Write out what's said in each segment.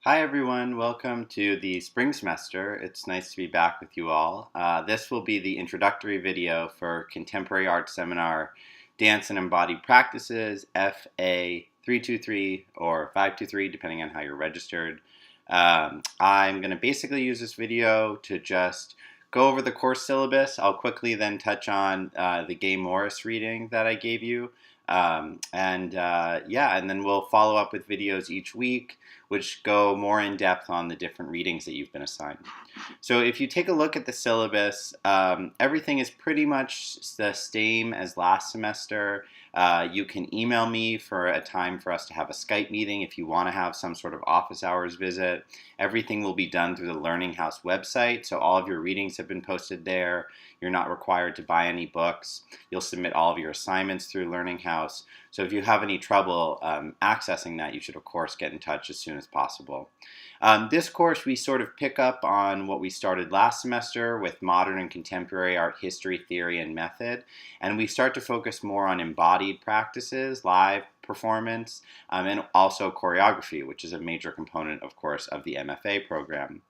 Hi everyone, welcome to the spring semester. It's nice to be back with you all. This will be the introductory video for Contemporary Art Seminar Dance and Embodied Practices, FA 323 or 523, depending on how you're registered. I'm going to basically use this video to just go over the course syllabus. I'll quickly then touch on the Gay Morris reading that I gave you. And then we'll follow up with videos each week which go more in depth on the different readings that you've been assigned. So if you take a look at the syllabus, everything is pretty much the same as last semester. You can email me for a time for us to have a Skype meeting if you want to have some sort of office hours visit. Everything will be done through the Learning House website, so all of your readings have been posted there. You're not required to buy any books. You'll submit all of your assignments through Learning House. So if you have any trouble accessing that, you should of course get in touch as soon as possible. This course we sort of pick up on what we started last semester with modern and contemporary art history, theory, and method. And we start to focus more on embodied practices, live performance, and also choreography, which is a major component, of course, of the MFA program.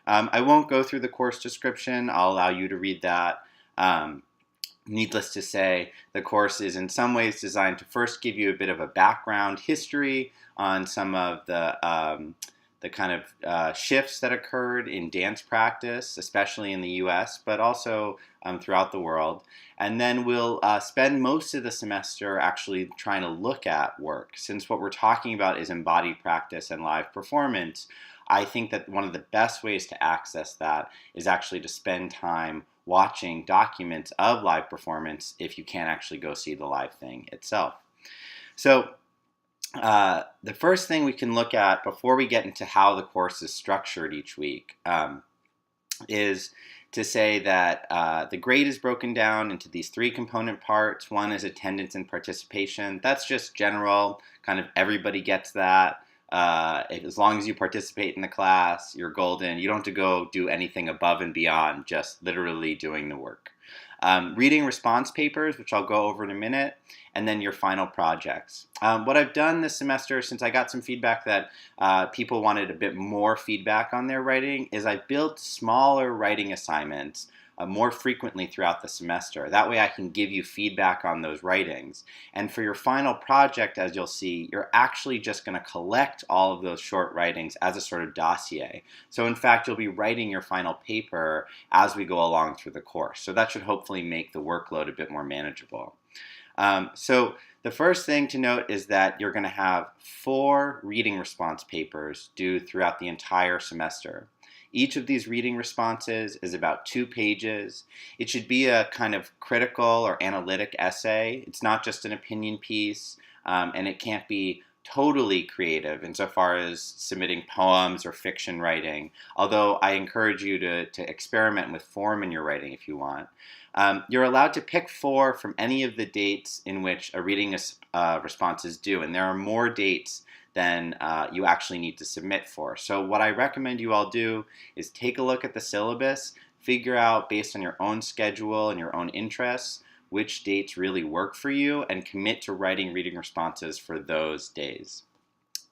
I won't go through the course description. I'll allow you to read that. Needless to say, the course is in some ways designed to first give you a bit of a background history on some of the kind of shifts that occurred in dance practice, especially in the US, but also throughout the world. And then we'll spend most of the semester actually trying to look at work. Since what we're talking about is embodied practice and live performance, I think that one of the best ways to access that is actually to spend time watching documents of live performance if you can't actually go see the live thing itself. So the first thing we can look at before we get into how the course is structured each week is to say that the grade is broken down into these three component parts. One is attendance and participation. That's just general, kind of everybody gets that. As long as you participate in the class, you're golden. You don't have to go do anything above and beyond, just literally doing the work. Reading response papers, which I'll go over in a minute, and then your final projects. What I've done this semester, since I got some feedback that people wanted a bit more feedback on their writing, is I built smaller writing assignments more frequently throughout the semester. That way I can give you feedback on those writings. And for your final project, as you'll see, you're actually just going to collect all of those short writings as a sort of dossier. So in fact, you'll be writing your final paper as we go along through the course. So that should hopefully make the workload a bit more manageable. So the first thing to note is that you're going to have 4 reading response papers due throughout the entire semester. Each of these reading responses is about 2 pages. It should be a kind of critical or analytic essay. It's not just an opinion piece, and it can't be totally creative insofar as submitting poems or fiction writing, although I encourage you to experiment with form in your writing if you want. You're allowed to pick 4 from any of the dates in which a reading response is due, and there are more dates than you actually need to submit for. So what I recommend you all do is take a look at the syllabus, figure out based on your own schedule and your own interests which dates really work for you, and commit to writing reading responses for those days.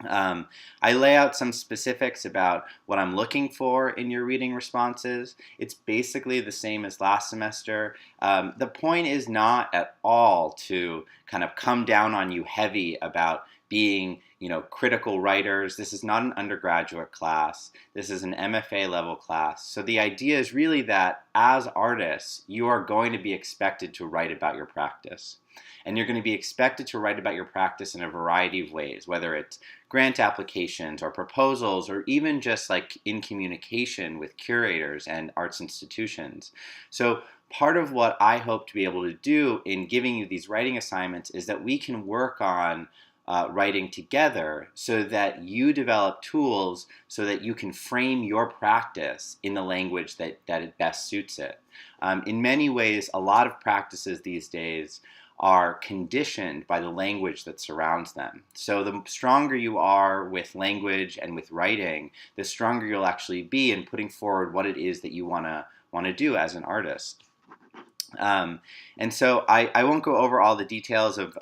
I lay out some specifics about what I'm looking for in your reading responses. It's basically the same as last semester. The point is not at all to kind of come down on you heavy about being, critical writers. This is not an undergraduate class. This is an MFA level class. So the idea is really that as artists, you are going to be expected to write about your practice. And you're going to be expected to write about your practice in a variety of ways, whether it's grant applications or proposals, or even just like in communication with curators and arts institutions. So part of what I hope to be able to do in giving you these writing assignments is that we can work on writing together so that you develop tools so that you can frame your practice in the language that it best suits it. In many ways, a lot of practices these days are conditioned by the language that surrounds them. So the stronger you are with language and with writing, the stronger you'll actually be in putting forward what it is that you want to do as an artist. Um, and so I won't go over all the details of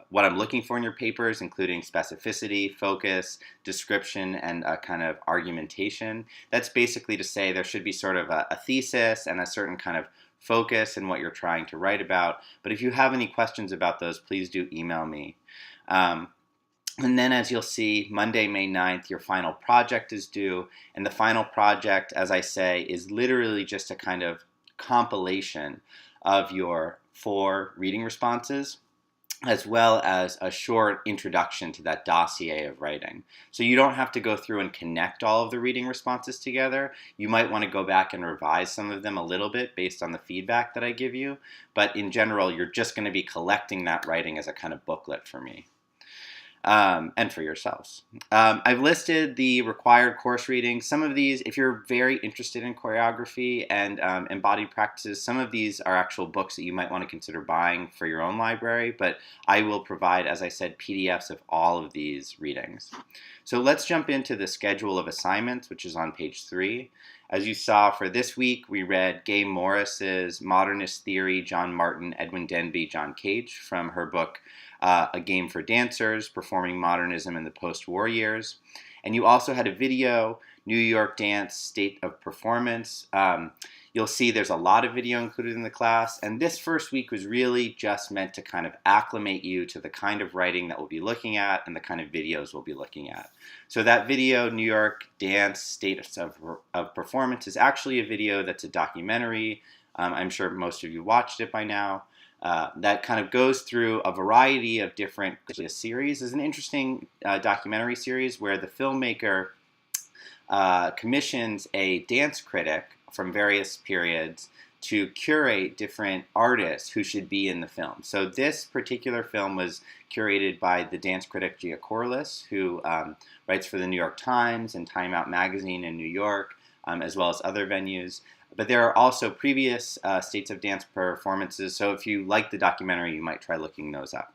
what I'm looking for in your papers, including specificity, focus, description, and a kind of argumentation. That's basically to say there should be sort of a thesis and a certain kind of focus in what you're trying to write about. But if you have any questions about those, please do email me. Um, and then, as you'll see, Monday, May 9th, your final project is due. And the final project, as I say, is literally just a kind of compilation of your 4 reading responses, as well as a short introduction to that dossier of writing. So you don't have to go through and connect all of the reading responses together. You might want to go back and revise some of them a little bit based on the feedback that I give you. But in general, you're just going to be collecting that writing as a kind of booklet for me. And for yourselves. I've listed the required course readings. Some of these, if you're very interested in choreography and embodied practices, some of these are actual books that you might want to consider buying for your own library, but I will provide, as I said, PDFs of all of these readings. So let's jump into the schedule of assignments, which is on page 3. As you saw, for this week, we read Gay Morris's Modernist Theory, John Martin, Edwin Denby, John Cage, from her book, A Game for Dancers, Performing Modernism in the Post-War Years. And you also had a video, New York Dance, State of Performance. You'll see there's a lot of video included in the class, and this first week was really just meant to kind of acclimate you to the kind of writing that we'll be looking at and the kind of videos we'll be looking at. So that video, New York Dance, State of Performance, is actually a video that's a documentary. I'm sure most of you watched it by now. That kind of goes through a variety of different series. It's an interesting documentary series where the filmmaker commissions a dance critic from various periods to curate different artists who should be in the film. So this particular film was curated by the dance critic Gia Corliss, who writes for the New York Times and Time Out magazine in New York, as well as other venues. But there are also previous States of Dance performances, so if you like the documentary, you might try looking those up.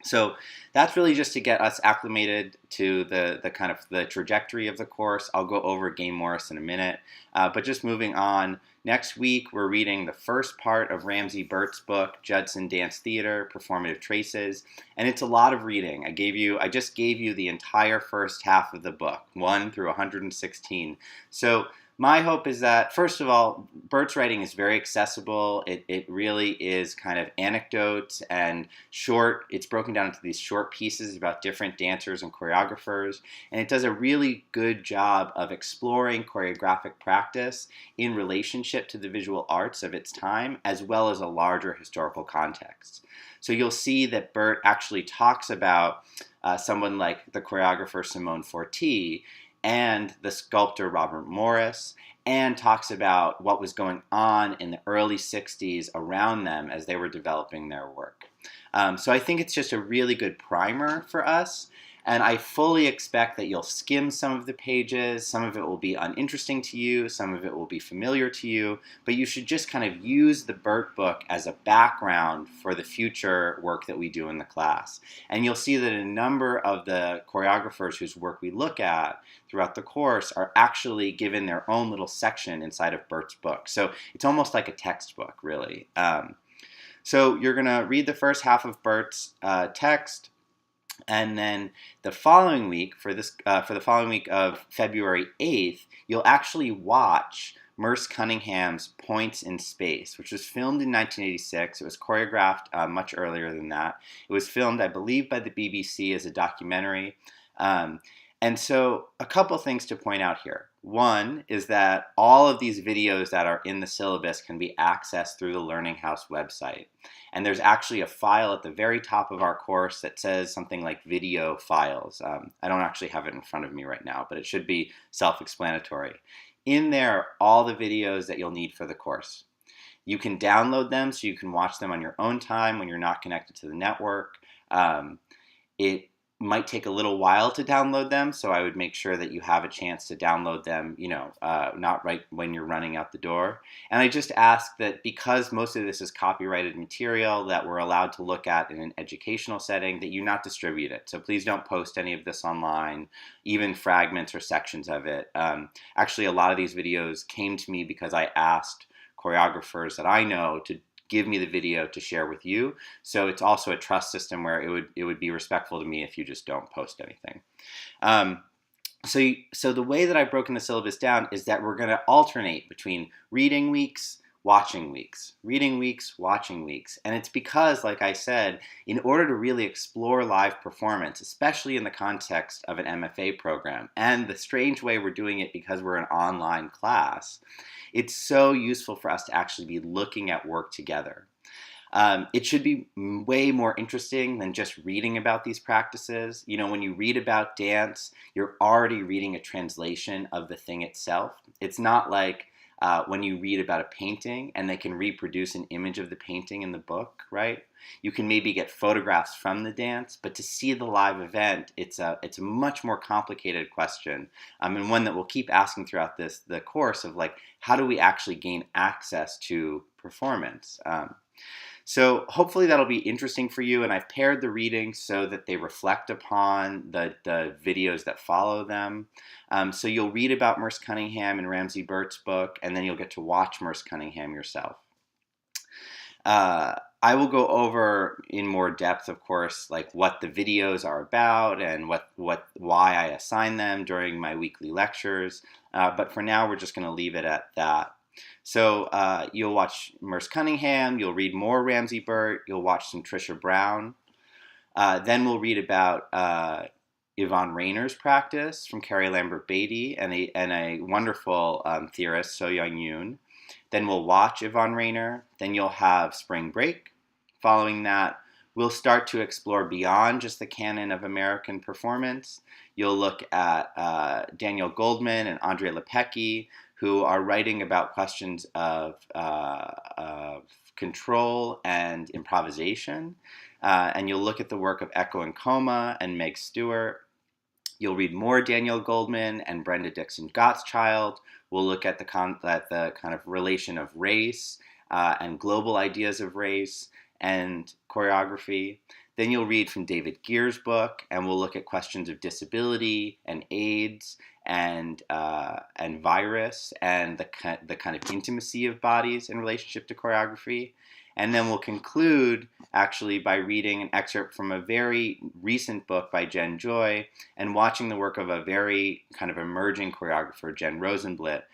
So that's really just to get us acclimated to the kind of the trajectory of the course. I'll go over Gay Morris in a minute, but just moving on. Next week, we're reading the first part of Ramsey Burt's book, Judson Dance Theater, Performative Traces, and it's a lot of reading. I just gave you the entire first half of the book, 1 through 116. So my hope is that, first of all, Burt's writing is very accessible. It really is kind of anecdotes and short. It's broken down into these short pieces about different dancers and choreographers. And it does a really good job of exploring choreographic practice in relationship to the visual arts of its time, as well as a larger historical context. So you'll see that Burt actually talks about someone like the choreographer Simone Forti and the sculptor Robert Morris, and talks about what was going on in the early 60s around them as they were developing their work. So I think it's just a really good primer for us, and I fully expect that you'll skim some of the pages. Some of it will be uninteresting to you, some of it will be familiar to you, but you should just kind of use the Burt book as a background for the future work that we do in the class. And you'll see that a number of the choreographers whose work we look at throughout the course are actually given their own little section inside of Burt's book. So it's almost like a textbook, really. So you're going to read the first half of Burt's text, and then the following week, for the following week of February 8th, you'll actually watch Merce Cunningham's Points in Space, which was filmed in 1986. It was choreographed much earlier than that. It was filmed, I believe, by the BBC as a documentary. And so a couple things to point out here. One is that all of these videos that are in the syllabus can be accessed through the Learning House website. And there's actually a file at the very top of our course that says something like video files. I don't actually have it in front of me right now, but it should be self-explanatory. In there are all the videos that you'll need for the course. You can download them so you can watch them on your own time when you're not connected to the network. It might take a little while to download them, so I would make sure that you have a chance to download them, not right when you're running out the door. And I just ask that because most of this is copyrighted material that we're allowed to look at in an educational setting, that you not distribute it. So please don't post any of this online, even fragments or sections of it. Actually, a lot of these videos came to me because I asked choreographers that I know to give me the video to share with you. So it's also a trust system where it would be respectful to me if you just don't post anything. So the way that I've broken the syllabus down is that we're going to alternate between reading weeks, watching weeks, reading weeks, watching weeks. And it's because, like I said, in order to really explore live performance, especially in the context of an MFA program, and the strange way we're doing it because we're an online class, it's so useful for us to actually be looking at work together. It should be way more interesting than just reading about these practices. You know, when you read about dance, you're already reading a translation of the thing itself. It's not like when you read about a painting and they can reproduce an image of the painting in the book, right? You can maybe get photographs from the dance, but to see the live event, it's a much more complicated question, and one that we'll keep asking throughout the course of, like, how do we actually gain access to performance? So hopefully that'll be interesting for you, and I've paired the readings so that they reflect upon the videos that follow them. So you'll read about Merce Cunningham in Ramsey Burt's book, and then you'll get to watch Merce Cunningham yourself. I will go over in more depth, of course, like what the videos are about and why I assign them during my weekly lectures. But for now, we're just going to leave it at that. So you'll watch Merce Cunningham, you'll read more Ramsey Burt, you'll watch some Trisha Brown. Then we'll read about Yvonne Rainer's practice from Carrie Lambert Beatty and a wonderful theorist, So-Young Yoon. Then we'll watch Yvonne Rainer. Then you'll have spring break. Following that, we'll start to explore beyond just the canon of American performance. You'll look at Daniel Goldman and Andrea Lepecki, who are writing about questions of control and improvisation. And you'll look at the work of Echo and Coma and Meg Stewart. You'll read more Daniel Goldman and Brenda Dixon Gottschalk. We'll look at the kind of relation of race and global ideas of race and choreography. Then you'll read from David Gear's book, and we'll look at questions of disability and AIDS and virus and the kind of intimacy of bodies in relationship to choreography. And then we'll conclude actually by reading an excerpt from a very recent book by Jen Joy and watching the work of a very kind of emerging choreographer, Jen Rosenblit,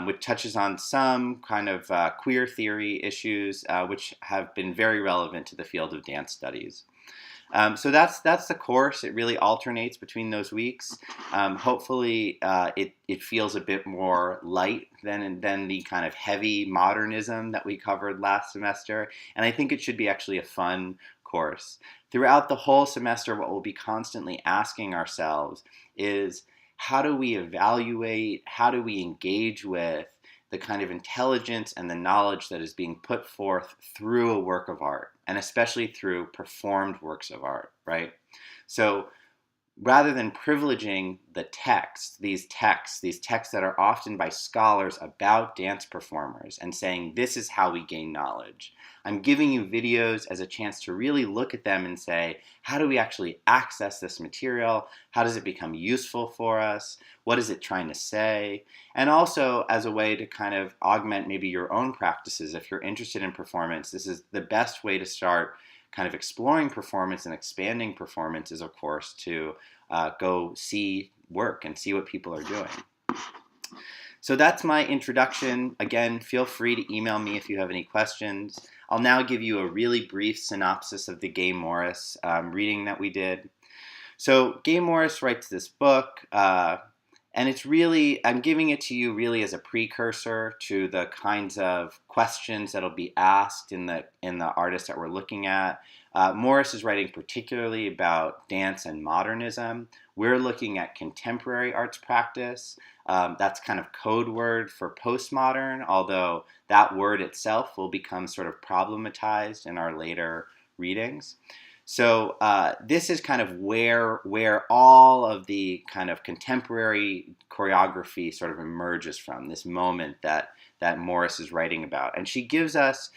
which touches on some kind of queer theory issues which have been very relevant to the field of dance studies. So that's the course. It really alternates between those weeks. Hopefully it feels a bit more light than the kind of heavy modernism that we covered last semester. And I think it should be actually a fun course. Throughout the whole semester, what we'll be constantly asking ourselves is, how do we evaluate, how do we engage with the kind of intelligence and the knowledge that is being put forth through a work of art, and especially through performed works of art, right? So rather than privileging the text, these texts that are often by scholars about dance performers and saying, this is how we gain knowledge, I'm giving you videos as a chance to really look at them and say, how do we actually access this material? How does it become useful for us? What is it trying to say? And also as a way to kind of augment maybe your own practices. If you're interested in performance, this is the best way to start kind of exploring performance and expanding performance is, of course, to go see work and see what people are doing. So that's my introduction. Again, feel free to email me if you have any questions. I'll now give you a really brief synopsis of the Gay Morris reading that we did. So Gay Morris writes this book, and it's really, I'm giving it to you really as a precursor to the kinds of questions that'll be asked in the artists that we're looking at. Morris is writing particularly about dance and modernism. We're looking at contemporary arts practice. That's kind of code word for postmodern, although that word itself will become sort of problematized in our later readings. So this is kind of where all of the kind of contemporary choreography sort of emerges from, this moment that Morris is writing about. And she gives us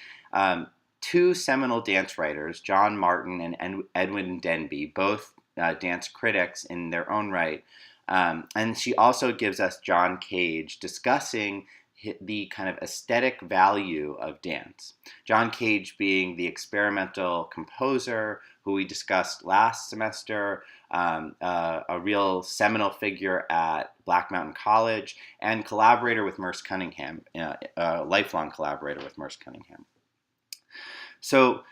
two seminal dance writers, John Martin and Edwin Denby, both dance critics in their own right. And she also gives us John Cage discussing the kind of aesthetic value of dance. John Cage being the experimental composer who we discussed last semester, a real seminal figure at Black Mountain College, and collaborator with Merce Cunningham, a lifelong collaborator with Merce Cunningham. So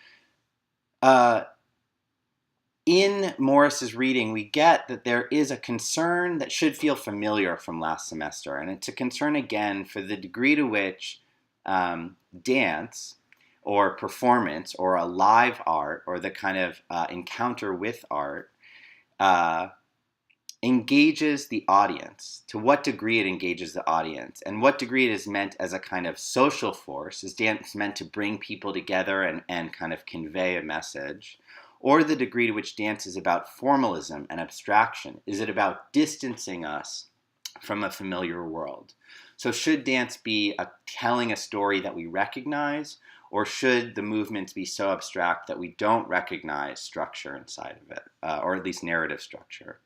in Morris's reading, we get that there is a concern that should feel familiar from last semester, and it's a concern again for the degree to which dance or performance or a live art or the kind of encounter with art engages the audience, to what degree it engages the audience, and what degree it is meant as a kind of social force. Is dance meant to bring people together and kind of convey a message? Or the degree to which dance is about formalism and abstraction? Is it about distancing us from a familiar world? So should dance be telling a story that we recognize, or should the movements be so abstract that we don't recognize structure inside of it, or at least narrative structure?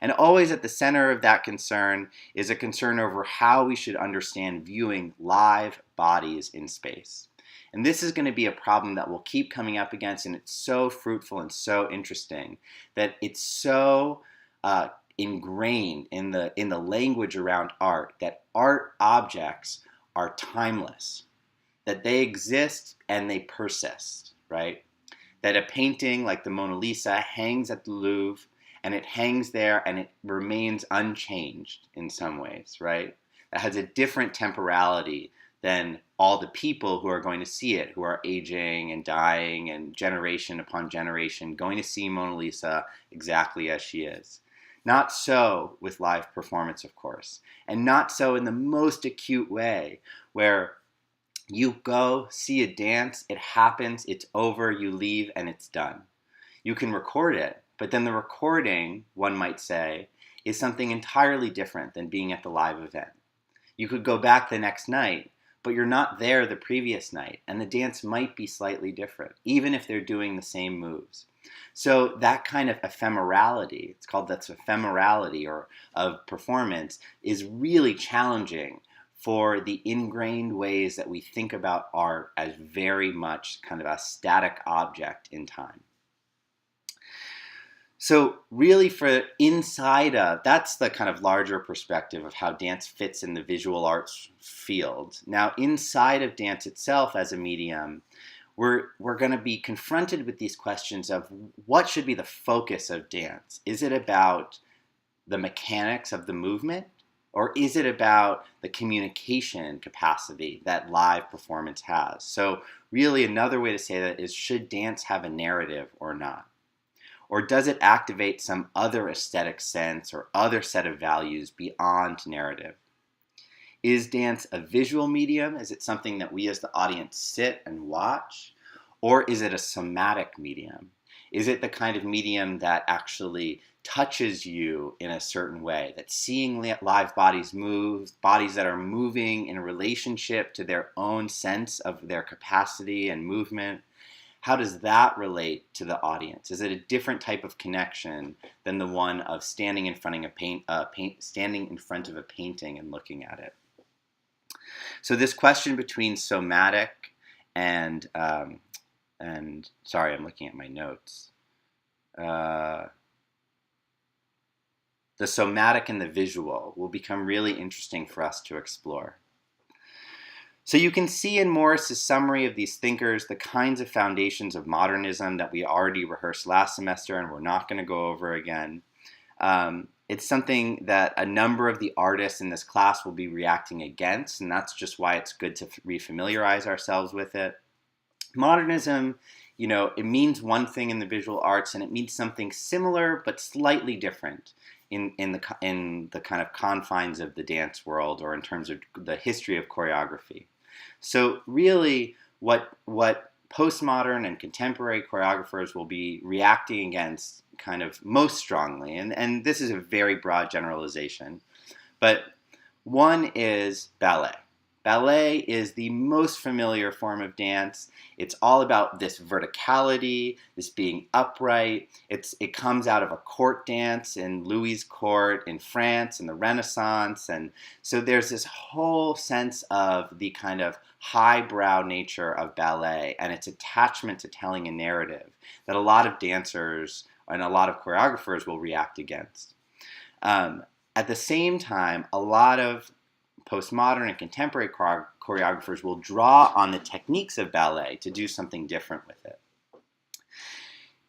And always at the center of that concern is a concern over how we should understand viewing live bodies in space. And this is going to be a problem that we'll keep coming up against, and it's so fruitful and so interesting that it's so ingrained in the language around art that art objects are timeless, that they exist and they persist, right? That a painting like the Mona Lisa hangs at the Louvre, and it hangs there and it remains unchanged in some ways, right? That has a different temporality than all the people who are going to see it, who are aging and dying and generation upon generation going to see Mona Lisa exactly as she is. Not so with live performance, of course, and not so in the most acute way where you go see a dance, it happens, it's over, you leave, and it's done. You can record it, but then the recording, one might say, is something entirely different than being at the live event. You could go back the next night, but you're not there the previous night, and the dance might be slightly different, even if they're doing the same moves. So that kind of ephemerality, it's called that's ephemerality or of performance, is really challenging for the ingrained ways that we think about art as very much kind of a static object in time. So really for inside of, that's the kind of larger perspective of how dance fits in the visual arts field. Now inside of dance itself as a medium, we're going to be confronted with these questions of what should be the focus of dance. Is it about the mechanics of the movement, or is it about the communication capacity that live performance has? So really another way to say that is, should dance have a narrative or not? Or does it activate some other aesthetic sense or other set of values beyond narrative? Is dance a visual medium? Is it something that we as the audience sit and watch? Or is it a somatic medium? Is it the kind of medium that actually touches you in a certain way, that seeing live bodies move, bodies that are moving in relationship to their own sense of their capacity and movement, how does that relate to the audience? Is it a different type of connection than the one of standing in front of a painting and looking at it? So this question between somatic and sorry, I'm looking at my notes. The somatic and the visual will become really interesting for us to explore. So you can see in Morris's summary of these thinkers the kinds of foundations of modernism that we already rehearsed last semester and we're not going to go over again. It's something that a number of the artists in this class will be reacting against, and that's just why it's good to refamiliarize ourselves with it. Modernism, it means one thing in the visual arts, and it means something similar but slightly different in the kind of confines of the dance world or in terms of the history of choreography. So really what postmodern and contemporary choreographers will be reacting against kind of most strongly, and this is a very broad generalization, but one is ballet. Ballet is the most familiar form of dance. It's all about this verticality, this being upright. It comes out of a court dance in Louis' court in France in the Renaissance. And so there's this whole sense of the kind of highbrow nature of ballet and its attachment to telling a narrative that a lot of dancers and a lot of choreographers will react against. At the same time, a lot of postmodern and contemporary choreographers will draw on the techniques of ballet to do something different with it.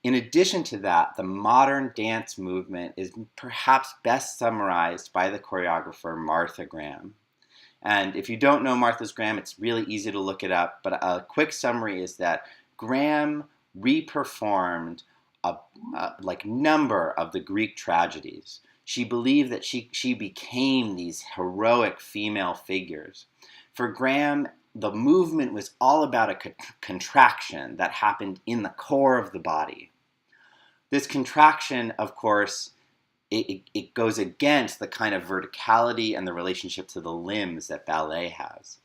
In addition to that, the modern dance movement is perhaps best summarized by the choreographer Martha Graham. And if you don't know Martha Graham, it's really easy to look it up, but a quick summary is that Graham reperformed a number of the Greek tragedies. She believed that she became these heroic female figures. For Graham, the movement was all about a contraction that happened in the core of the body. This contraction, of course, it goes against the kind of verticality and the relationship to the limbs that ballet has.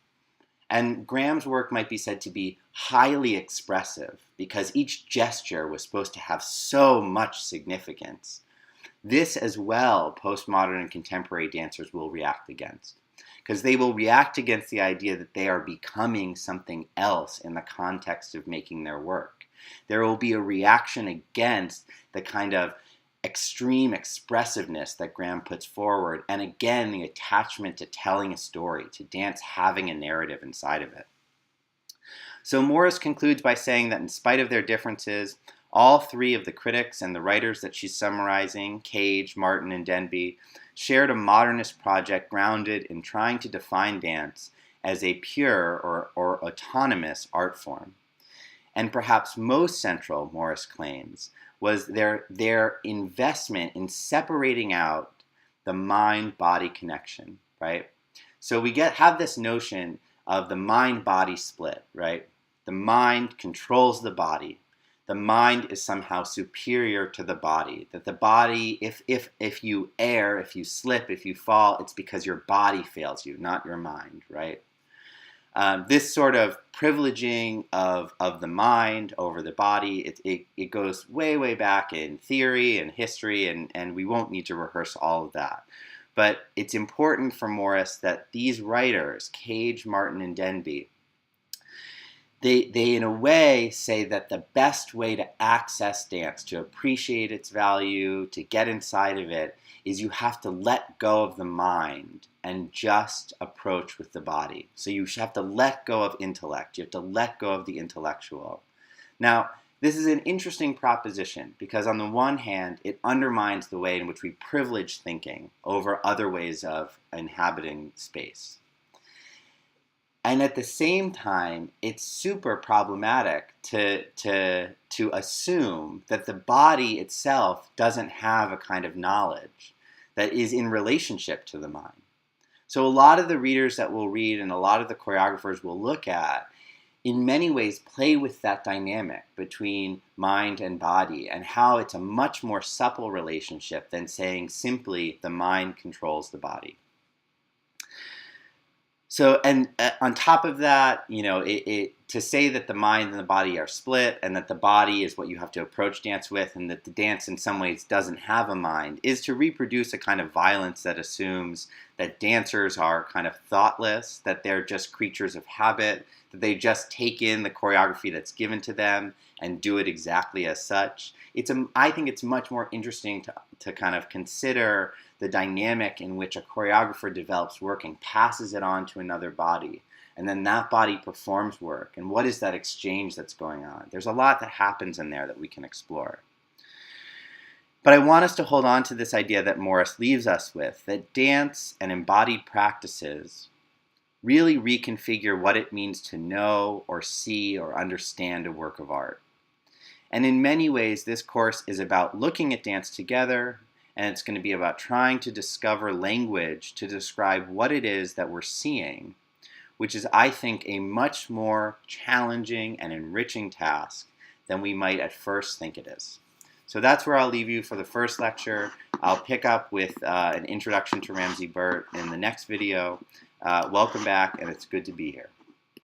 And Graham's work might be said to be highly expressive because each gesture was supposed to have so much significance. This as well, postmodern and contemporary dancers will react against, because they will react against the idea that they are becoming something else in the context of making their work. There will be a reaction against the kind of extreme expressiveness that Graham puts forward, and again, the attachment to telling a story, to dance having a narrative inside of it. So Morris concludes by saying that in spite of their differences, all three of the critics and the writers that she's summarizing, Cage, Martin, and Denby, shared a modernist project grounded in trying to define dance as a pure or autonomous art form. And perhaps most central, Morris claims, was their investment in separating out the mind-body connection, right? So we have this notion of the mind-body split, right? The mind controls the body. The mind is somehow superior to the body. That the body, if you err, if you slip, if you fall, it's because your body fails you, not your mind, right? This sort of privileging of the mind over the body, it goes way, way back in theory and history, and we won't need to rehearse all of that. But it's important for Morris that these writers, Cage, Martin, and Denby, they in a way say that the best way to access dance, to appreciate its value, to get inside of it, is you have to let go of the mind and just approach with the body. So you have to let go of intellect. You have to let go of the intellectual. Now, this is an interesting proposition because on the one hand, it undermines the way in which we privilege thinking over other ways of inhabiting space. And at the same time, it's super problematic to assume that the body itself doesn't have a kind of knowledge that is in relationship to the mind. So a lot of the readers that we'll read and a lot of the choreographers we'll look at in many ways play with that dynamic between mind and body and how it's a much more supple relationship than saying simply the mind controls the body. So, and on top of that, to say that the mind and the body are split and that the body is what you have to approach dance with and that the dance in some ways doesn't have a mind is to reproduce a kind of violence that assumes that dancers are kind of thoughtless, that they're just creatures of habit, that they just take in the choreography that's given to them and do it exactly as such. I think it's much more interesting to kind of consider the dynamic in which a choreographer develops work and passes it on to another body. And then that body performs work. And what is that exchange that's going on? There's a lot that happens in there that we can explore. But I want us to hold on to this idea that Morris leaves us with, that dance and embodied practices really reconfigure what it means to know or see or understand a work of art. And in many ways, this course is about looking at dance together, and it's going to be about trying to discover language to describe what it is that we're seeing, which is, I think, a much more challenging and enriching task than we might at first think it is. So that's where I'll leave you for the first lecture. I'll pick up with an introduction to Ramsey Burt in the next video. Welcome back, and it's good to be here.